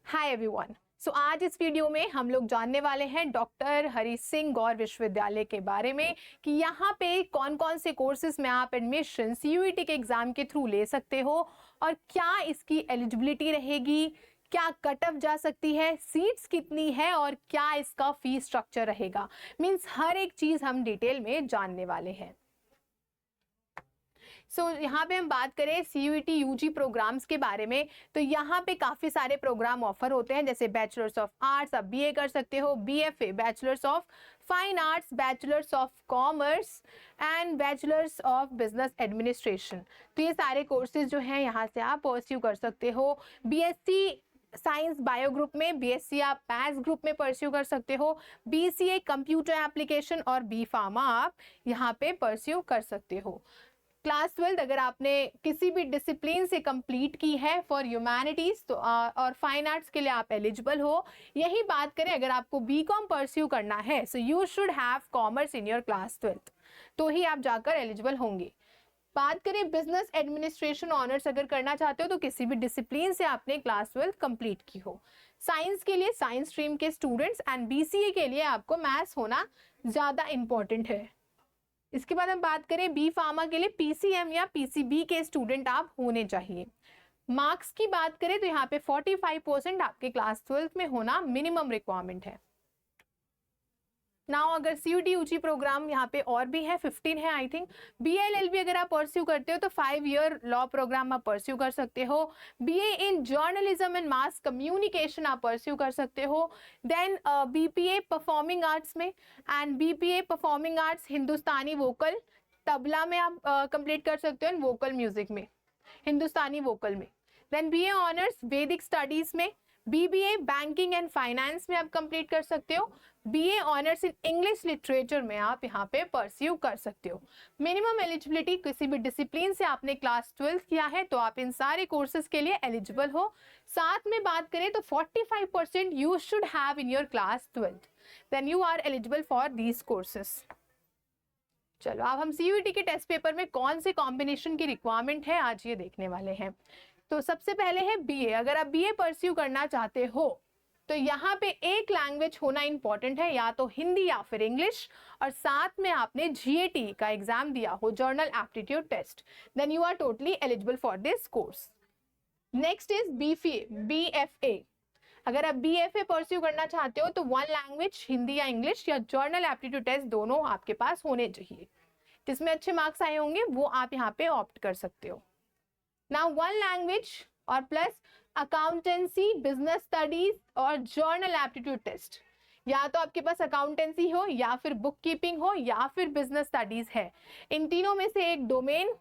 Hi everyone. आज इस video में हम लोग जानने वाले हैं डॉक्टर हरि सिंह गौर विश्वविद्यालय के बारे में कि यहाँ पे कौन कौन से कोर्सेज में आप एडमिशन सीयूईटी के एग्जाम के थ्रू ले सकते हो और क्या इसकी एलिजिबिलिटी रहेगी, क्या कट ऑफ जा सकती है, सीट्स कितनी है और क्या इसका फीस स्ट्रक्चर रहेगा। मीन्स हर एक चीज हम डिटेल में जानने वाले हैं। यहाँ पे हम बात करें सीयूईटी यूजी प्रोग्राम्स के बारे में, तो यहाँ पे काफ़ी सारे प्रोग्राम ऑफर होते हैं, जैसे बैचलर्स ऑफ आर्ट्स आप बीए कर सकते हो, BFA bachelors of fine arts, bachelors of commerce and bachelors of business administration. तो ये सारे कोर्सेज जो हैं यहाँ से आप परस्यू कर सकते हो। बीएससी साइंस बायो ग्रुप में, बीएससी आप मैथ्स ग्रुप में परस्यू कर सकते हो, बीसीए कंप्यूटर एप्लीकेशन और बी फार्मा आप यहाँ पे परस्यू कर सकते हो। क्लास 12 अगर आपने किसी भी डिसिप्लिन से कंप्लीट की है फॉर ह्यूमैनिटीज तो और फाइन आर्ट्स के लिए आप एलिजिबल हो। यही बात करें अगर आपको बीकॉम परस्यू करना है, so you should have commerce in your class 12, तो ही आप जाकर एलिजिबल होंगे। बात करें बिजनेस एडमिनिस्ट्रेशन ऑनर्स अगर करना चाहते हो तो किसी भी डिसिप्लिन से आपने क्लास 12 कंप्लीट की हो। साइंस के लिए साइंस स्ट्रीम के स्टूडेंट्स एंड बीसीए के लिए आपको मैथ्स होना ज़्यादा इंपॉर्टेंट है। इसके बाद हम बात करें बी फार्मा के लिए पीसीएम या पीसीबी के स्टूडेंट आप होने चाहिए। मार्क्स की बात करें तो यहाँ पे 45% आपके क्लास 12 में होना मिनिमम रिक्वायरमेंट है। नाउ अगर सीयूटी यूजी प्रोग्राम यहाँ पे और भी है, 15 है आई थिंक। बीएलएलबी अगर आप परस्यू करते हो तो 5 ईयर लॉ प्रोग्राम आप परस्यू कर सकते हो। BA in journalism and mass communication आप परस्यू कर सकते हो। देन बीपीए परफॉर्मिंग आर्ट्स में and BPA performing arts Hindustani vocal tabla में आप कंप्लीट कर सकते हो, एंड वोकल म्यूजिक में हिंदुस्तानी वोकल में। देन बीए ऑनर्स वैदिक स्टडीज में, बीबीए बैंकिंग एंड फाइनेंस में आप कंप्लीट कर सकते हो। BA honours in English literature में आप यहाँ पे परस्यू कर सकते हो। मिनिमम एलिजिबिलिटी किसी भी डिसिप्लिन से आपने क्लास 12 किया है तो आप इन सारे कोर्सेज के लिए एलिजिबल हो। साथ में बात करें तो 45% you should have in your class 12, then you are eligible for these courses. चलो अब हम सीयूईटी के टेस्ट पेपर में कौन से कॉम्बिनेशन की रिक्वायरमेंट है आज ये देखने वाले हैं। तो सबसे पहले है बीए। अगर आप बीए परस्यू करना चाहते हो तो यहाँ पे एक लैंग्वेज होना इंपॉर्टेंट है, या तो हिंदी या फिर इंग्लिश, और साथ में आपने जीएटी का एग्जाम दिया हो, general aptitude test, then you are totally eligible for this course. Next is BFA. अगर आप बीएफए परस्यू करना चाहते हो तो 1 लैंग्वेज हिंदी या इंग्लिश या जर्नल एप्टीट्यूड टेस्ट दोनों आपके पास होने चाहिए। जिसमें अच्छे मार्क्स आए होंगे वो आप यहाँ पे ऑप्ट कर सकते हो। Now 1 लैंग्वेज और प्लस अकाउंटेंसी, बिजनेस स्टडीज और जर्नल एप्टीट्यूड टेस्ट, या तो आपके पास अकाउंटेंसी हो या फिर बुक कीपिंग हो या फिर बिजनेस स्टडीज है। इन तीनों में से एक डोमेन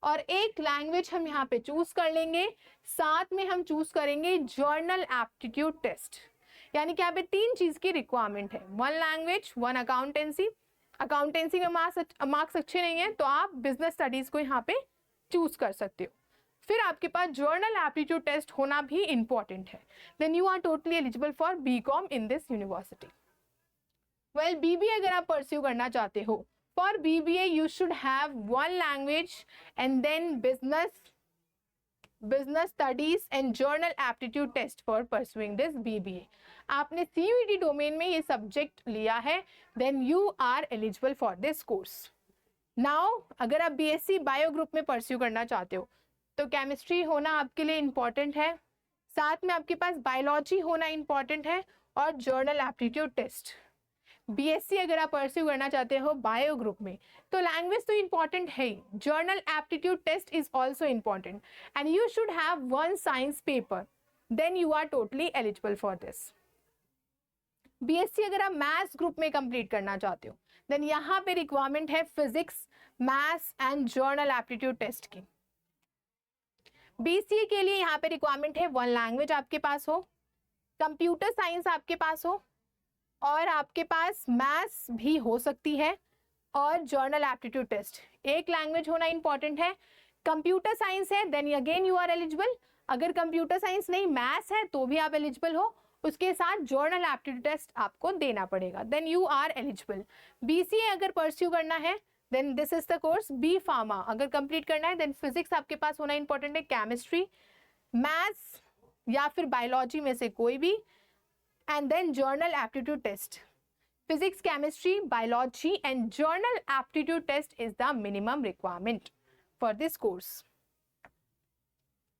और एक लैंग्वेज हम यहाँ पे चूज कर लेंगे। साथ में हम चूज करेंगे जर्नल एप्टीट्यूड टेस्ट, यानी कि यहाँ पे 3 चीज की रिक्वायरमेंट है, 1 लैंग्वेज, 1 अकाउंटेंसी। अकाउंटेंसी में मार्क्स अच्छे नहीं है तो आप बिजनेस स्टडीज को यहाँ पे चूज कर सकते हो। फिर आपके पास जर्नल एप्टीट्यूड टेस्ट होना भी इंपॉर्टेंट है, then you are totally eligible for BCom in this university. Well BBA अगर आप परस्यू करना चाहते हो, for BBA you should have 1 language and then business studies and general aptitude test for pursuing this BBA. आपने CUET domain में ये subject लिया है, then you are eligible for this course. Now अगर आप बीएससी बायो ग्रुप में pursue करना चाहते हो तो केमिस्ट्री होना आपके लिए इंपॉर्टेंट है, साथ में आपके पास बायोलॉजी होना इंपॉर्टेंट है और जर्नल एप्टीट्यूड टेस्ट। बीएससी अगर आप परस्यू करना चाहते हो बायो ग्रुप में तो लैंग्वेज तो इंपॉर्टेंट है ही, general aptitude test is also important and you should have 1 science paper, then you are totally eligible for this. BSc अगर आप मैथ्स ग्रुप में कंप्लीट करना चाहते हो देन यहाँ पे रिक्वायरमेंट है physics, maths and general aptitude test की। बीसीए के लिए यहाँ पे रिक्वायरमेंट है 1 लैंग्वेज आपके पास हो, कंप्यूटर साइंस आपके पास हो, और आपके पास मैथ्स भी हो सकती है और जर्नल एप्टीट्यूड टेस्ट। एक लैंग्वेज होना इंपॉर्टेंट है। कंप्यूटर साइंस है then again you are eligible. अगर कंप्यूटर साइंस नहीं मैथ्स है तो भी आप एलिजिबल हो, उसके साथ जर्नल एप्टीट्यूड टेस्ट आपको देना पड़ेगा, then you are eligible. BCA अगर परस्यू करना है then this is the course. B pharma अगर कंप्लीट करना है देन फिजिक्स आपके पास होना इंपॉर्टेंट है, केमिस्ट्री, मैथ्स या फिर बायोलॉजी में से कोई भी, and then general aptitude test. Physics, chemistry, biology and journal aptitude test is the minimum requirement for this course.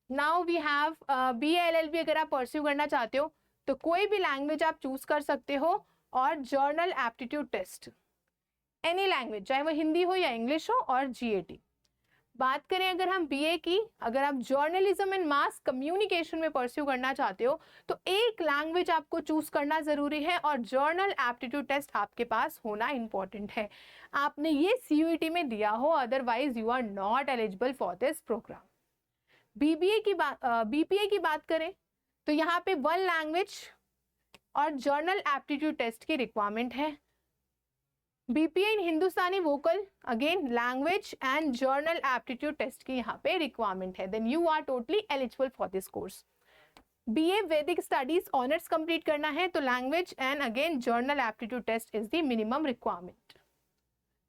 Now we have BA LLB. अगर आप परस्यू करना चाहते हो तो कोई भी लैंग्वेज आप चूज कर सकते हो, और general aptitude test any language, चाहे वो हिंदी हो या इंग्लिश हो, और GAT. बात करें अगर हम BA की, अगर आप जर्नलिज्म एंड मास कम्युनिकेशन में परस्यू करना चाहते हो तो एक लैंग्वेज आपको चूज करना जरूरी है, और जर्नल एप्टीट्यूड टेस्ट आपके पास होना इंपॉर्टेंट है. आपने ये CUET में दिया हो, otherwise you are not eligible for this programme. BPA की बात करें तो यहाँ पे 1 लैंग्वेज और जर्नल एप्टीट्यूड टेस्ट की रिक्वायरमेंट है. BPA in Hindustani vocal, again language and general aptitude test की यहाँ पे रिक्वायरमेंट है. Then you are totally eligible for this course. BA Vedic studies honours complete करना है तो language and again general aptitude test is the minimum requirement.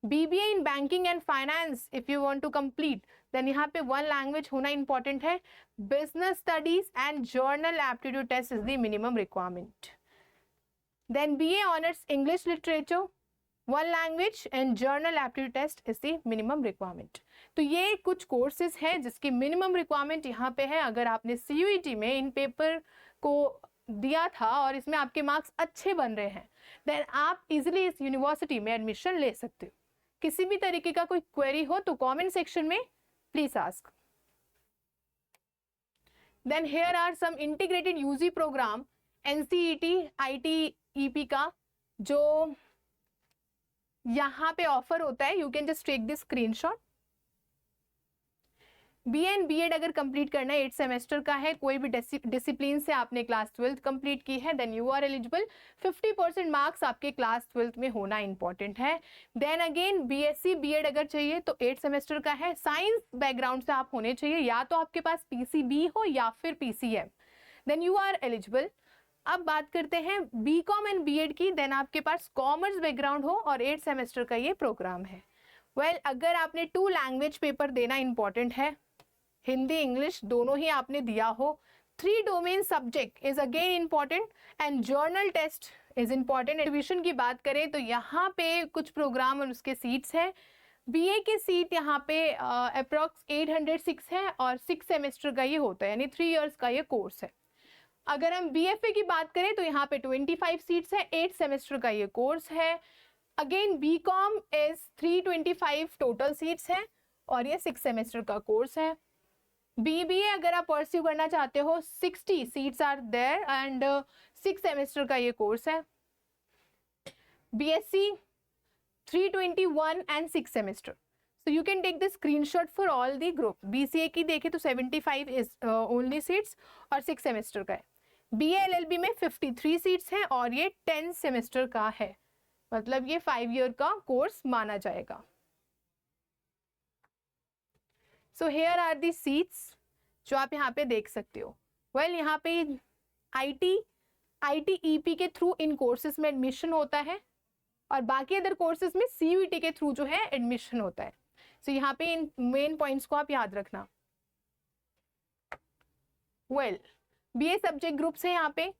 BBA in banking and finance if you want to complete, then यहाँ पे 1 language होना important है. Business studies and general aptitude test is the minimum requirement. Then BA honours English literature, 1 language and general aptitude test is the minimum requirement. तो ये कुछ courses हैं जिसकी minimum requirement यहाँ पे है. अगर आपने CUET में इन पेपर को दिया था और इसमें आपके मार्क्स अच्छे बन रहे हैं, देन आप इजिली इस यूनिवर्सिटी में एडमिशन ले सकते हो. किसी भी तरीके का कोई क्वेरी हो तो कमेंट सेक्शन में please ask. Then here are some integrated UG programme NCET ITEP का जो यहाँ पे ऑफर होता है. You can just take this screenshot. BA and B.Ed अगर कंप्लीट करना है 8 सेमेस्टर का है, कोई भी डिसिप्लिन से आपने क्लास 12th कंप्लीट की है, then you are eligible. 50% marks आपके क्लास 12th में होना इंपॉर्टेंट है. देन अगेन BSc B.Ed अगर चाहिए तो 8 सेमेस्टर का है. साइंस बैकग्राउंड से आप होने चाहिए, या तो आपके पास PCB हो या फिर PCM, then you are eligible. अब बात करते हैं BCom एंड B.Ed की. देन आपके पास कॉमर्स बैकग्राउंड हो और 8 सेमेस्टर का ये प्रोग्राम है. वेल अगर आपने 2 लैंग्वेज पेपर देना इंपॉर्टेंट है, हिंदी इंग्लिश दोनों ही आपने दिया हो. 3 domain subject is again important and general test is important. Admission की बात करें तो यहाँ पे कुछ प्रोग्राम और उसके सीट्स हैं. BA के सीट यहाँ पे अप्रॉक्स 806 है और 6 सेमेस्टर का ये होता है, यानी 3 इयर्स का ये कोर्स है. अगर हम BFA की बात करें तो यहाँ पे 25 सीट्स है, 8 सेमेस्टर का ये कोर्स है. Again BCom is 325 total seats है और ये 6 सेमेस्टर का कोर्स है. BBA अगर आप परस्यू करना चाहते हो 60 seats are there and 6 semester का ये कोर्स है. BSc 321 and 6 semester. So you can take the screenshot for all the group. BCA की देखें तो 75 इज ओनली सीट्स और 6 सेमेस्टर का है. BA LLB में 53 सीट्स हैं और ये 10 सेमेस्टर का है, मतलब ये 5 ईयर का कोर्स माना जाएगा. So here are the seats जो आप यहाँ पे देख सकते हो. वेल यहाँ पे ITEP के थ्रू इन कोर्सेज में एडमिशन होता है और बाकी अदर कोर्सेज में CUET के थ्रू जो है एडमिशन होता है. सो यहाँ पे इन मेन पॉइंट्स को आप याद रखना. वेल BA सब्जेक्ट ग्रुप्स है यहाँ पे.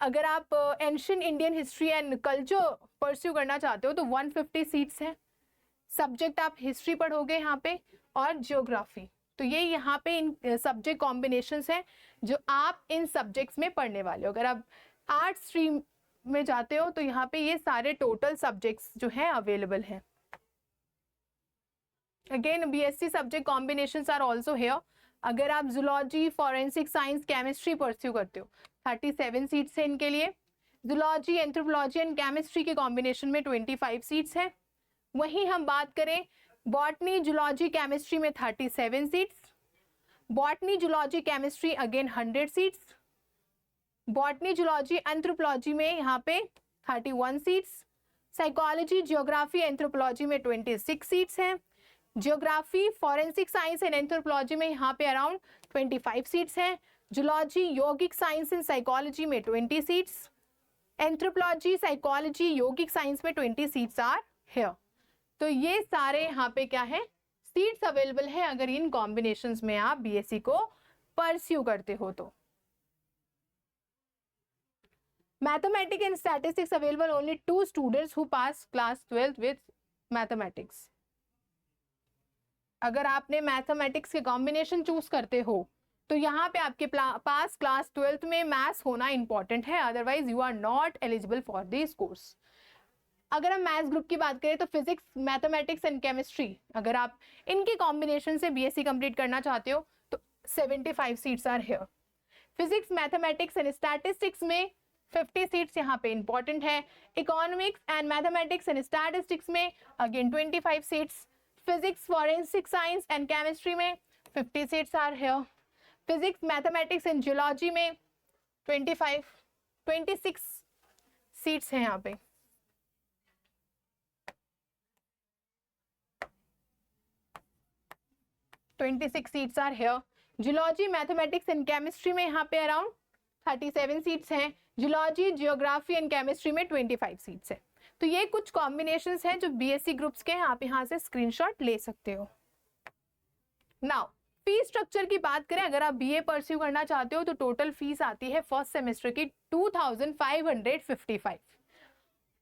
अगर आप ancient Indian history and culture pursue करना चाहते हो तो 150 सीट्स हैं. सब्जेक्ट आप हिस्ट्री पढ़ोगे यहाँ पे और जियोग्राफी. तो ये यहाँ पे इन सब्जेक्ट कॉम्बिनेशंस हैं जो आप इन सब्जेक्ट्स में पढ़ने वाले हो. अगर आप आर्ट स्ट्रीम में जाते हो तो यहाँ पे ये सारे टोटल सब्जेक्ट्स जो हैं अवेलेबल हैं. Again BSc subject combinations are also here. अगर आप zoology, forensic science, chemistry pursue करते हो 37 सीट्स हैं इनके लिए. जूलॉजी, एंथ्रोपोलॉजी एंड केमिस्ट्री के कॉम्बिनेशन में 25 सीट्स हैं. वहीं हम बात करें बॉटनी, जूलॉजी, केमिस्ट्री में 37 seats. Botany, zoology, chemistry again 100 seats. Botany, zoology, anthropology में यहाँ पे 31 सीट्स. साइकोलॉजी, जियोग्राफी, एंथ्रोपोलॉजी में 26 सीट्स हैं. Geography, forensic science and anthropology में यहाँ पे अराउंड 25 सीट्स हैं. जूलॉजी, यौगिक साइंस एंड साइकोलॉजी में 20 सीट्स. एंथ्रोपोलॉजी, साइकोलॉजी, यौगिक साइंस में 20 सीट्स आर हियर. तो ये सारे यहाँ पे क्या है सीट्स अवेलेबल है अगर इन कॉम्बिनेशंस में आप BSc को परस्यू करते हो तो. Mathematics and statistics available only 2 students who pass class 12th with mathematics. अगर आपने मैथमेटिक्स के कॉम्बिनेशन चूज करते हो तो यहाँ पे आपके पास क्लास 12th में मैथ्स होना इंपॉर्टेंट है, otherwise you are not eligible for this course. अगर हम मैथ्स ग्रुप की बात करें तो फिजिक्स, मैथमेटिक्स एंड केमिस्ट्री, अगर आप इनके कॉम्बिनेशन से बीएससी कंप्लीट करना चाहते हो तो 75 seats are here. Physics, mathematics and statistics में 50 सीट्स यहाँ पे इंपॉर्टेंट है। Economics and mathematics and statistics में again 25 seats. Physics, forensic science and chemistry में 50 seats are here. Physics, mathematics and geology में 26 सीट्स हैं यहाँ पे। Seats are here. Geology, mathematics and chemistry में यहाँ पे अराउंड 37 सीट्स हैं। जियोलॉजी, जियोग्राफी एंड केमिस्ट्री में 25 सीट्स हैं। तो ये कुछ कॉम्बिनेशंस हैं जो बीएससी ग्रुप्स के, आप यहाँ से स्क्रीनशॉट ले सकते हो। नाउ फीस स्ट्रक्चर की बात करें, अगर आप बीए परस्यू करना चाहते हो तो टोटल फीस आती है फर्स्ट सेमेस्टर की 2555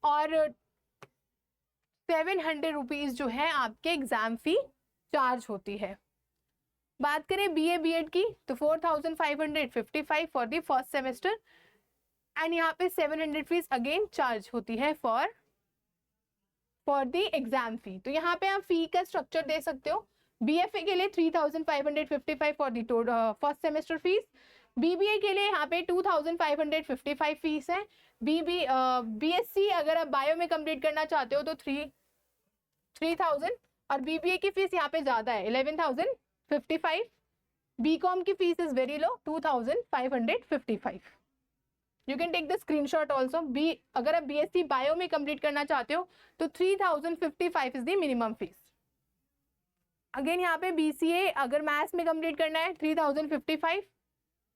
और 700 रुपीज जो है आपके एग्जाम फी चार्ज होती है। बात करें बीए बीएड की तो 4555 for the first semester and यहाँ पे 700 फीस अगेन चार्ज होती है फॉर द एग्जाम फी। तो यहाँ पे आप फी का स्ट्रक्चर दे सकते हो। बीएफए के लिए 3555 for the first semester fees. BBA के लिए यहाँ पे 2555 फीस है। बीएससी अगर आप बायो में कंप्लीट करना चाहते हो तो 3000 और बीबीए की फीस यहाँ पे ज्यादा है 11,055। बीकॉम की fees is very low 2,555। You can take the screenshot also. अगर आप बीएससी बायो में कंप्लीट करना चाहते हो तो 3055 is the minimum fees. Again यहाँ पे बीसीए अगर मैथ्स में कंप्लीट करना है 3055।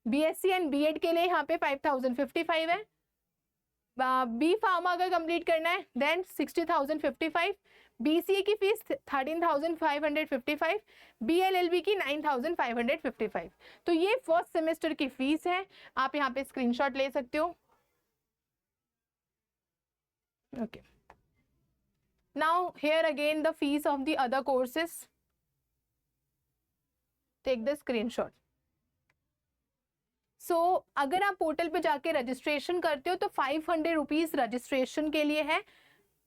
बीएससी एंड बीएड के लिए यहाँ पे 5055 है। बी फार्मा अगर कंप्लीट करना है देन 60,055। बीसीए की फीस 13,555। बीएलएलबी की 9,555। तो ये फर्स्ट सेमेस्टर की फीस है, आप यहाँ पे स्क्रीनशॉट ले सकते हो। Okay, now here again the fees of the other courses. Take the screenshot. So अगर आप पोर्टल पे जाके रजिस्ट्रेशन करते हो तो 500 रुपीज रजिस्ट्रेशन के लिए है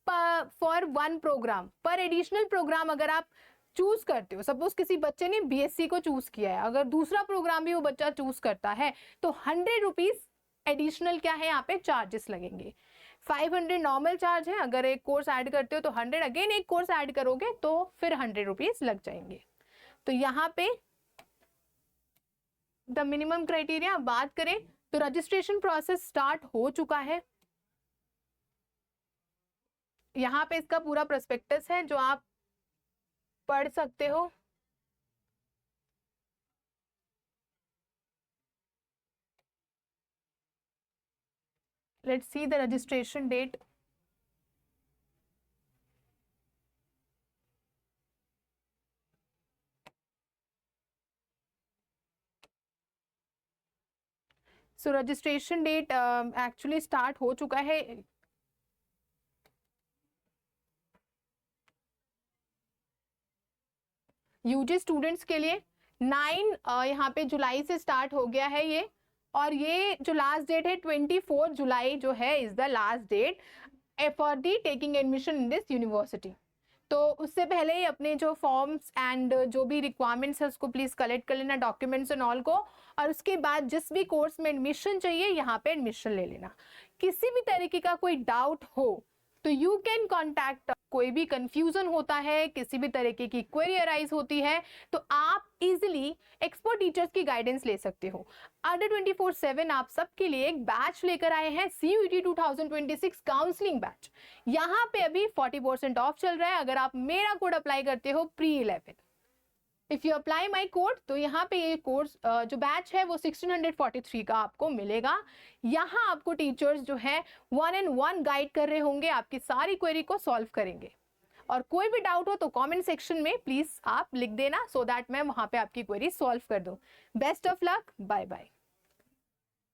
फॉर 1 प्रोग्राम। पर एडिशनल प्रोग्राम अगर आप चूज करते हो, सपोज किसी बच्चे ने बीएससी को चूज किया है, अगर दूसरा प्रोग्राम भी वो बच्चा चूज करता है तो 100 रुपीज एडिशनल क्या है यहाँ पे चार्जेस लगेंगे। 500 नॉर्मल चार्ज है, अगर एक कोर्स ऐड करते हो तो 100, अगेन एक कोर्स ऐड करोगे तो फिर 100 रुपीज लग जाएंगे। तो यहाँ पे द मिनिमम क्राइटेरिया बात करें तो रजिस्ट्रेशन प्रोसेस स्टार्ट हो चुका है। यहाँ पे इसका पूरा प्रोस्पेक्टस है जो आप पढ़ सकते हो। Let's see the registration date. So registration date actually start हो चुका है। यूजी स्टूडेंट्स के लिए 9 यहाँ पे जुलाई से स्टार्ट हो गया है ये, और ये जो लास्ट डेट है 24 जुलाई जो है is the last date for the taking admission in this university. तो उससे पहले ही अपने जो फॉर्म्स एंड जो भी रिक्वायरमेंट्स है उसको प्लीज कलेक्ट कर लेना, डॉक्यूमेंट्स एंड ऑल को, और उसके बाद जिस भी कोर्स में एडमिशन चाहिए यहाँ पे एडमिशन ले लेना। किसी भी तरीके का कोई डाउट हो तो यू कैन कॉन्टैक्ट। कोई भी कंफ्यूजन होता है, किसी भी तरीके की क्वेरी अराइज होती है तो आप इजिली एक्सपर्ट टीचर्स की गाइडेंस ले सकते हो। अडर 24/7 आप सबके लिए एक बैच लेकर आए हैं, CUET 2026 काउंसलिंग बैच। यहाँ पे अभी 40% ऑफ चल रहा है अगर आप मेरा कोड अप्लाई करते हो pre-11। If you apply my code तो यहाँ पे ये कोर्स जो बैच है वो 1643 का आपको मिलेगा। यहाँ आपको टीचर्स जो है 1-on-1 गाइड कर रहे होंगे, आपकी सारी क्वेरी को सॉल्व करेंगे। और कोई भी डाउट हो तो कमेंट सेक्शन में प्लीज आप लिख देना सो दैट मैं वहां पे आपकी क्वेरी सॉल्व कर दूं। Best of luck, bye bye.